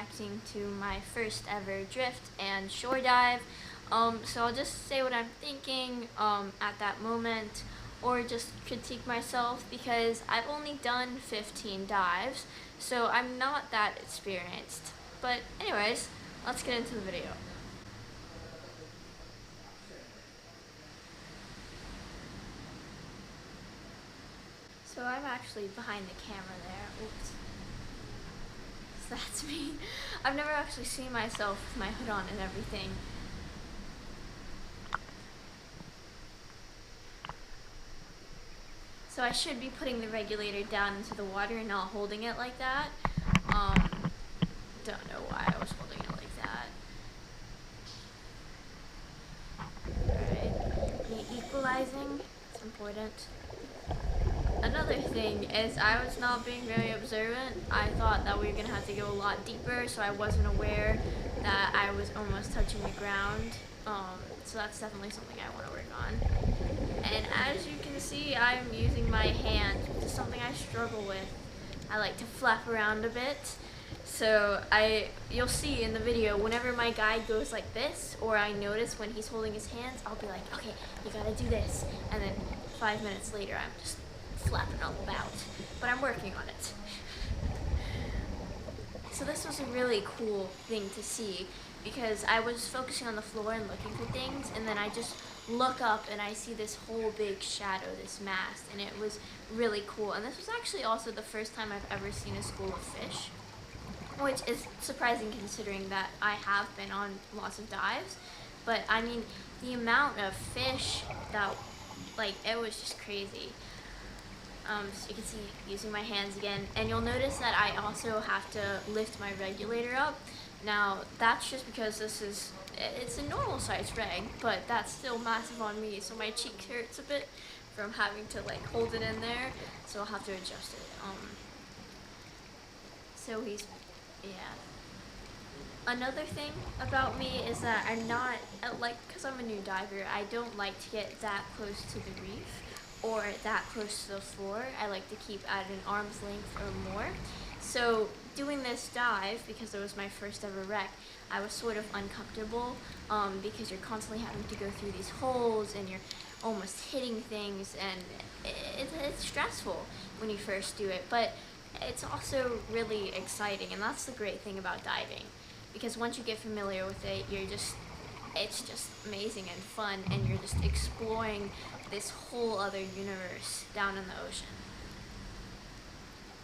reacting to my first ever drift and shore dive. So I'll just say what I'm thinking at that moment, or just critique myself, because I've only done 15 dives, so I'm not that experienced. But anyways, let's get into the video. So I'm actually behind the camera there. Oops. So that's me. I've never actually seen myself with my hood on and everything. So I should be putting the regulator down into the water and not holding it like that. Don't know why I was holding it like that. Alright, equalizing, it's important. Another thing is I was not being very observant. I thought that we were going to have to go a lot deeper, so I wasn't aware that I was almost touching the ground. So that's definitely something I want to work on. And as you can see, I'm using my hands, which is something I struggle with. I like to flap around a bit. So you'll see in the video, whenever my guide goes like this, or I notice when he's holding his hands, I'll be like, okay, you gotta do this. And then 5 minutes later, I'm just flapping all about. But I'm working on it. So this was a really cool thing to see, because I was focusing on the floor and looking for things, and then I just look up and I see this whole big shadow, this mast, and it was really cool. And this was actually also the first time I've ever seen a school of fish, which is surprising considering that I have been on lots of dives. But I mean, the amount of fish that, like, it was just crazy. So you can see using my hands again, and you'll notice that I also have to lift my regulator up. Now that's just because it's a normal size reg, but that's still massive on me, so my cheek hurts a bit from having to like hold it in there, so I'll have to adjust it. So yeah. Another thing about me is that I'm not, because I'm a new diver, I don't like to get that close to the reef or that close to the floor. I like to keep at an arm's length or more. So doing this dive, because it was my first ever wreck, I was sort of uncomfortable because you're constantly having to go through these holes and you're almost hitting things, and it's stressful when you first do it, but it's also really exciting, and that's the great thing about diving, because once you get familiar with it, it's just amazing and fun, and you're just exploring this whole other universe down in the ocean.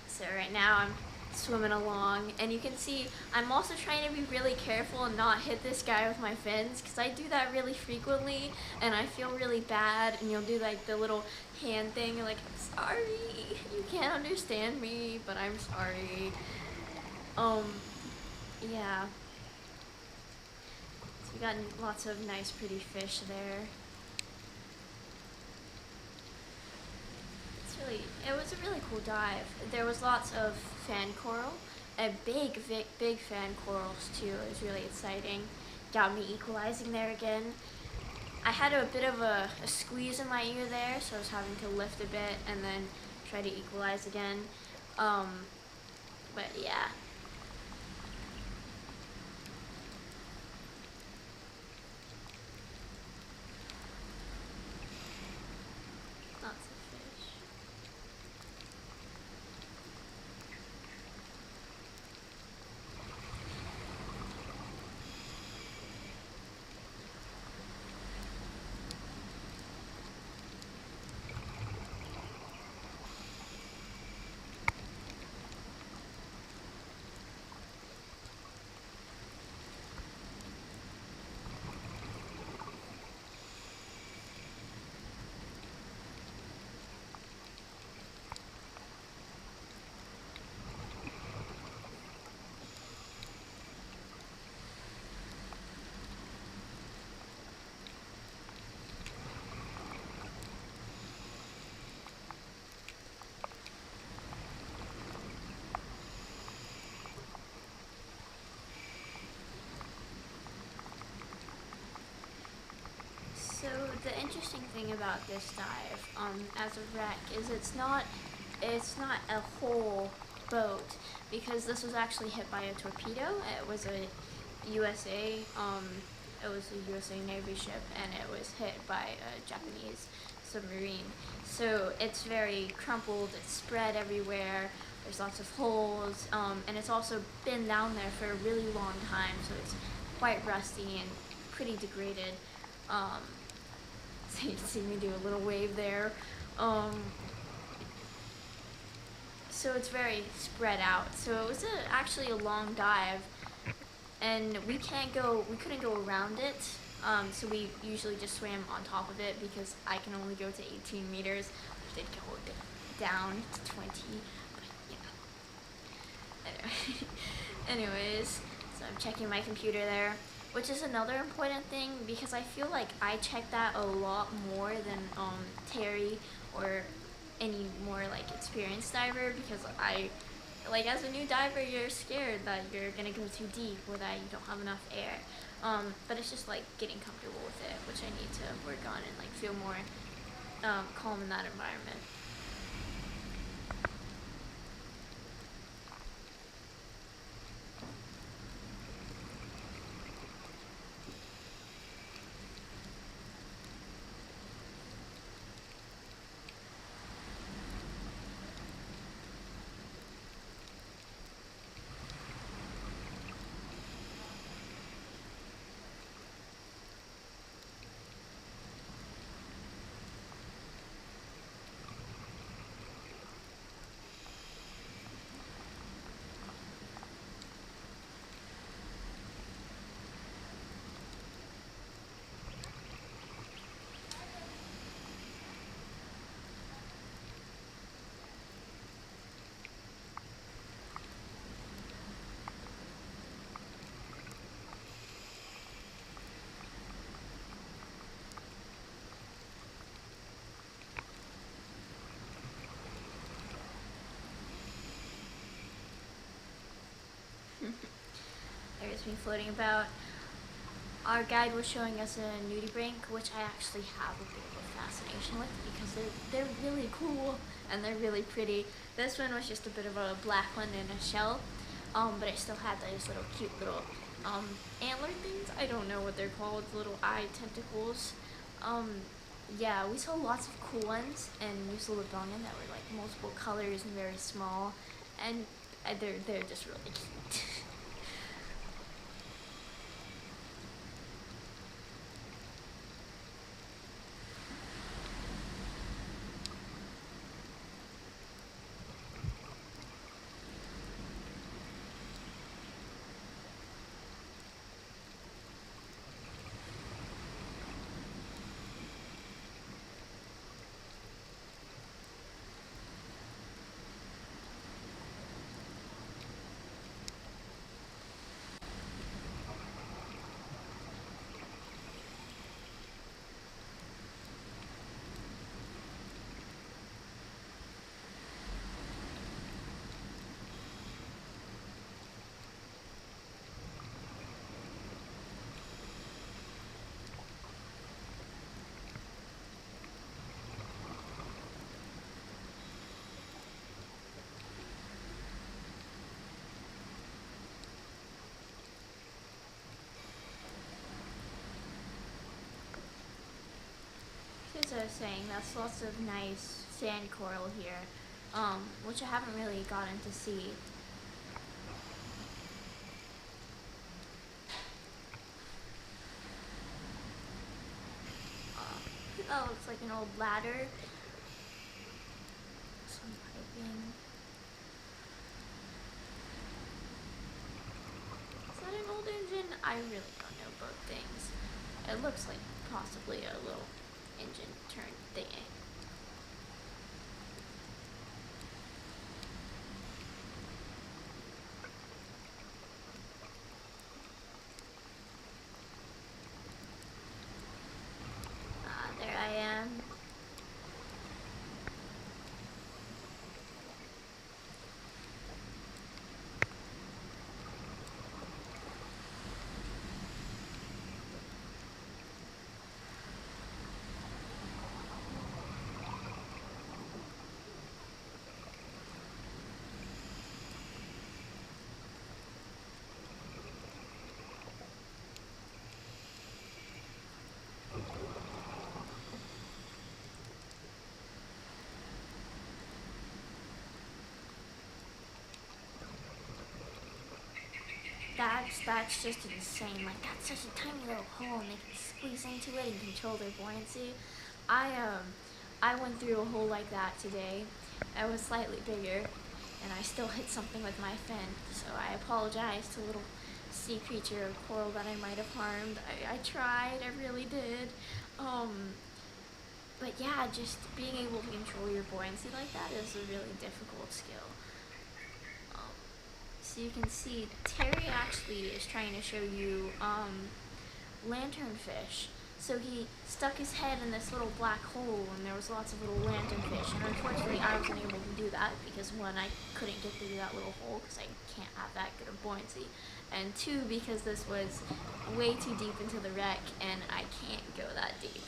So right now I'm swimming along, and you can see I'm also trying to be really careful and not hit this guy with my fins, because I do that really frequently and I feel really bad. And you'll do like the little hand thing, you're like, I'm sorry, you can't understand me, but I'm sorry. Yeah. So we got lots of nice pretty fish there. It was a really cool dive. There was lots of fan coral, big fan corals too. It was really exciting. Got me equalizing there again. I had a bit of a squeeze in my ear there, so I was having to lift a bit and then try to equalize again. But yeah. So the interesting thing about this dive, as a wreck, is it's not a hole boat because this was actually hit by a torpedo. It was a USA, it was a USA Navy ship, and it was hit by a Japanese submarine. So it's very crumpled, it's spread everywhere, there's lots of holes, and it's also been down there for a really long time, so it's quite rusty and pretty degraded. So you can see me do a little wave there. So it's very spread out. So it was actually a long dive, and we couldn't go around it. So we usually just swam on top of it because I can only go to 18 meters. We did go a bit down to 20, but yeah. Anyways, so I'm checking my computer there, which is another important thing because I feel like I check that a lot more than Terry or any more like experienced diver, because as a new diver, you're scared that you're gonna go too deep or that you don't have enough air. But it's just like getting comfortable with it, which I need to work on and like feel more calm in that environment. There's me floating about. Our guide was showing us a nudie rink, which I actually have a bit of a fascination with because they're really cool and they're really pretty. This one was just a bit of a black one in a shell, but it still had those little cute little antler things. I don't know what they're called, little eye tentacles. Yeah, we saw lots of cool ones in New Zealand that were like multiple colors and very small, and they're just really cute. As I was saying, that's lots of nice sand coral here, which I haven't really gotten to see. That looks like an old ladder. Some piping. Is that an old engine? I really don't know boat things. It looks like possibly a little engine turn thingy. There I am. that's just insane. Like, that's such a tiny little hole, and they can squeeze into it and control their buoyancy. I I went through a hole like that today. It was slightly bigger, and I still hit something with my fin. So I apologize to little sea creature or coral that I might have harmed. I tried, I really did. But yeah, just being able to control your buoyancy like that is a really difficult skill. So you can see Terry actually is trying to show you lanternfish. So he stuck his head in this little black hole, and there was lots of little lanternfish. And unfortunately, I wasn't able to do that because one, I couldn't get through that little hole because I can't have that good of buoyancy, and two, because this was way too deep into the wreck, and I can't go that deep.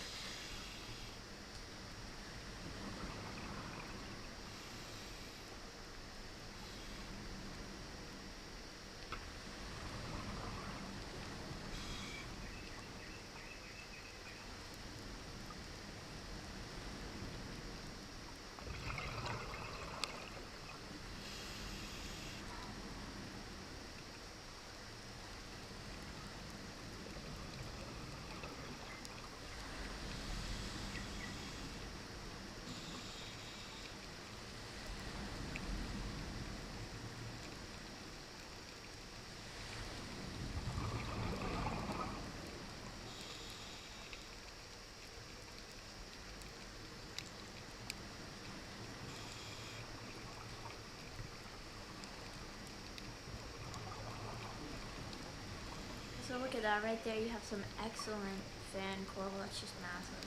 So look at that right there. You have some excellent fan coral. That's just massive.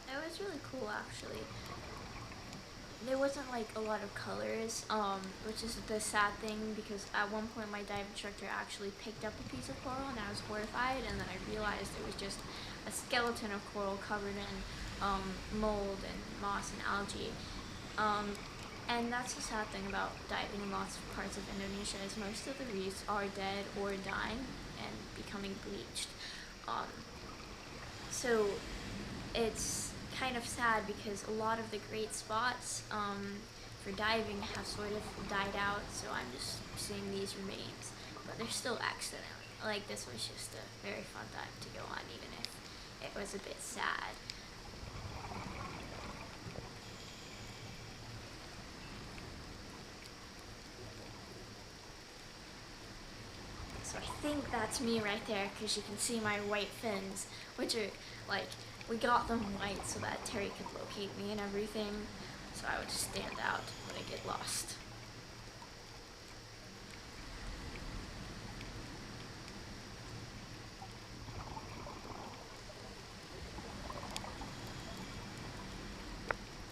It was really cool, actually. There wasn't like a lot of colors, which is the sad thing, because at one point my dive instructor actually picked up a piece of coral and I was horrified, and then I realized it was just a skeleton of coral covered in mold and moss and algae. And that's the sad thing about diving in lots of parts of Indonesia, is most of the reefs are dead or dying and becoming bleached. So it's kind of sad because a lot of the great spots for diving have sort of died out, so I'm just seeing these remains, but they're still excellent. Like, this was just a very fun dive to go on, even if it was a bit sad. So I think that's me right there, because you can see my white fins, which are like, we got them white so that Terry could locate me and everything, so I would stand out when I get lost.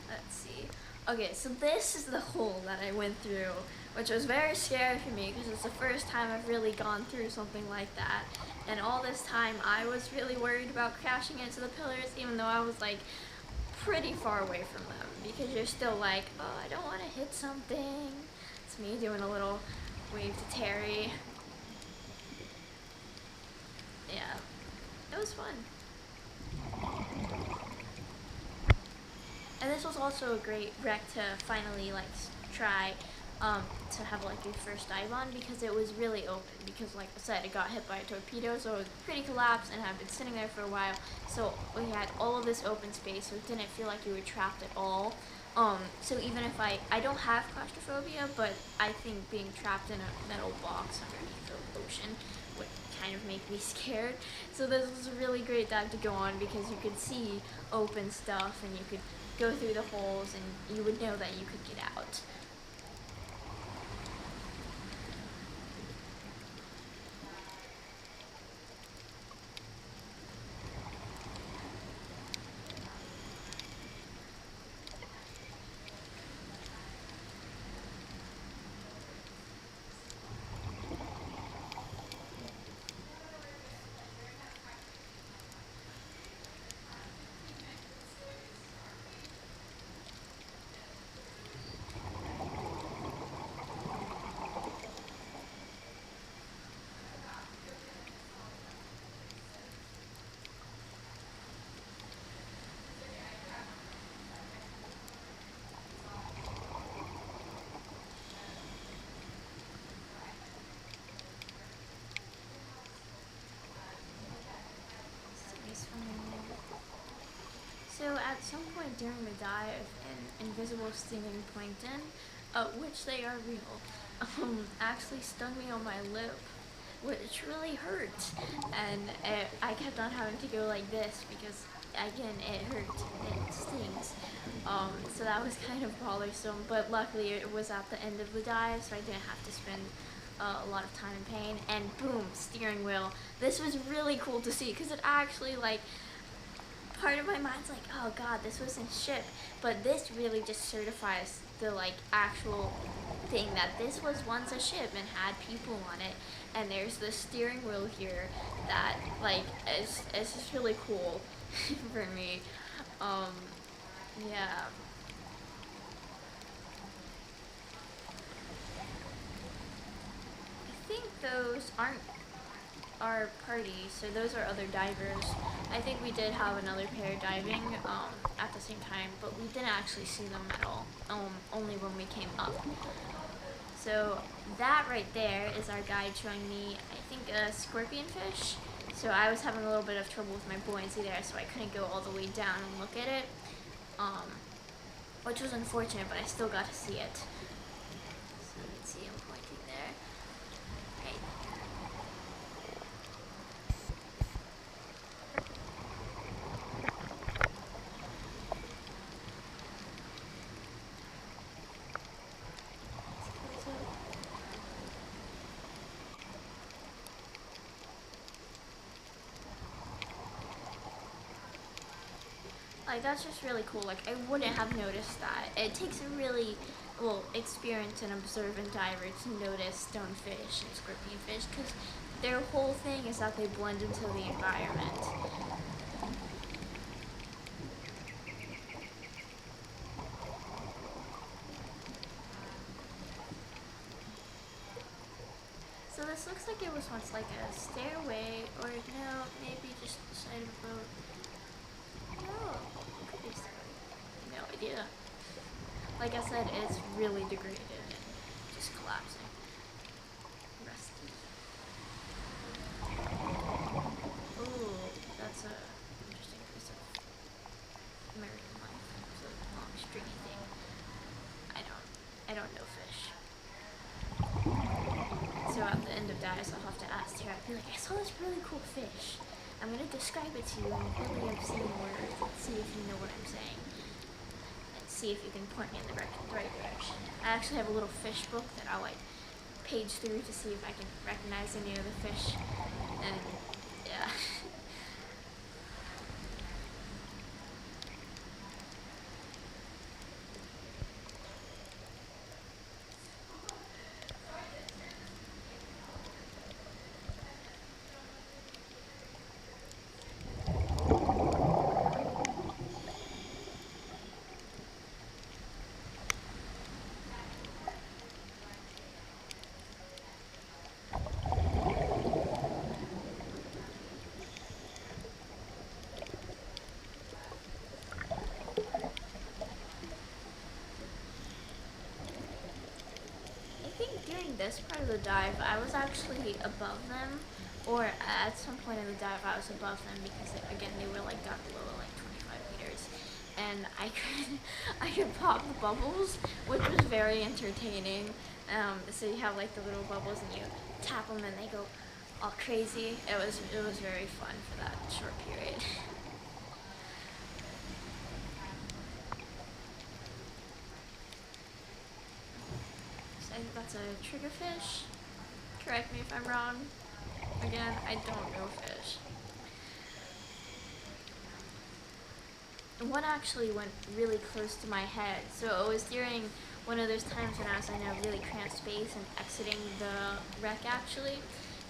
Let's see. Okay, so this is the hole that I went through, which was very scary for me because it's the first time I've really gone through something like that. And all this time I was really worried about crashing into the pillars, even though I was like pretty far away from them, because you're still like, oh, I don't want to hit something. It's me doing a little wave to Terry. Yeah, it was fun. And this was also a great wreck to finally like try to have like your first dive on, because it was really open, because like I said, it got hit by a torpedo, so it was pretty collapsed and had been sitting there for a while, so we had all of this open space, so it didn't feel like you were trapped at all. So even if I don't have claustrophobia, but I think being trapped in a metal box underneath the ocean would kind of make me scared. So this was a really great dive to go on, because you could see open stuff and you could go through the holes and you would know that you could get out. during the dive an invisible stinging plankton, which they are real, actually stung me on my lip, which really hurt, and I kept on having to go like this because again it hurt, it stings. So that was kind of bothersome, but luckily it was at the end of the dive, so I didn't have to spend a lot of time in pain. And boom, steering wheel. This was really cool to see because it actually, like, part of my mind's like, oh god, this wasn't ship, but this really just certifies the, like, actual thing that this was once a ship and had people on it. And there's this steering wheel here that, like, is just really cool for me. Yeah. I think those aren't our party, so those are other divers. I think we did have another pair diving at the same time, but we didn't actually see them at all, only when we came up. So that right there is our guide showing me, I think, a scorpion fish. So I was having a little bit of trouble with my buoyancy there, so I couldn't go all the way down and look at it, which was unfortunate, but I still got to see it. So you can see him pointing there. Right Like, that's just really cool. Like, I wouldn't have noticed that. It takes a really, well, experienced and observant diver to notice stonefish and scorpion fish, because their whole thing is that they blend into the environment. So this looks like it was once like a stairway, or no, maybe just the side of a boat. No, could be stairway. No idea. Like I said, it's really degraded and just collapsing. Rusty. Ooh, that's a interesting piece of American life. It's a long stringy thing. I don't know fish. So at the end of dives, I'll have to ask Tara, I'll be like, I saw this really cool fish. I'm going to describe it to you in really obscene words and see if you know what I'm saying. And see if you can point me in the right direction. I actually have a little fish book that I'll, like, page through to see if I can recognize any of the fish. And, yeah. During this part of the dive, I was actually above them, or at some point in the dive I was above them because again they were like down below like 25 meters, and I could pop the bubbles, which was very entertaining. So you have like the little bubbles and you tap them and they go all crazy. It was very fun for that short period. I think that's a triggerfish. Correct me if I'm wrong. Again, I don't know fish. One actually went really close to my head, so it was during one of those times when I was in a really cramped space and exiting the wreck actually.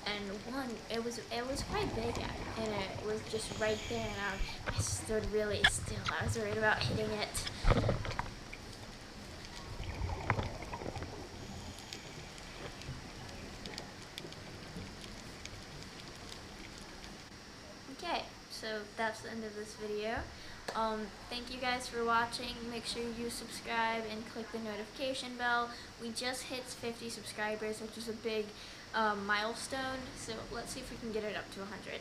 And one, it was quite big, and it was just right there, and I stood really still. I was worried about hitting it. Okay, so that's the end of this video. Thank you guys for watching. Make sure you subscribe and click the notification bell. We just hit 50 subscribers, which is a big milestone, so let's see if we can get it up to 100.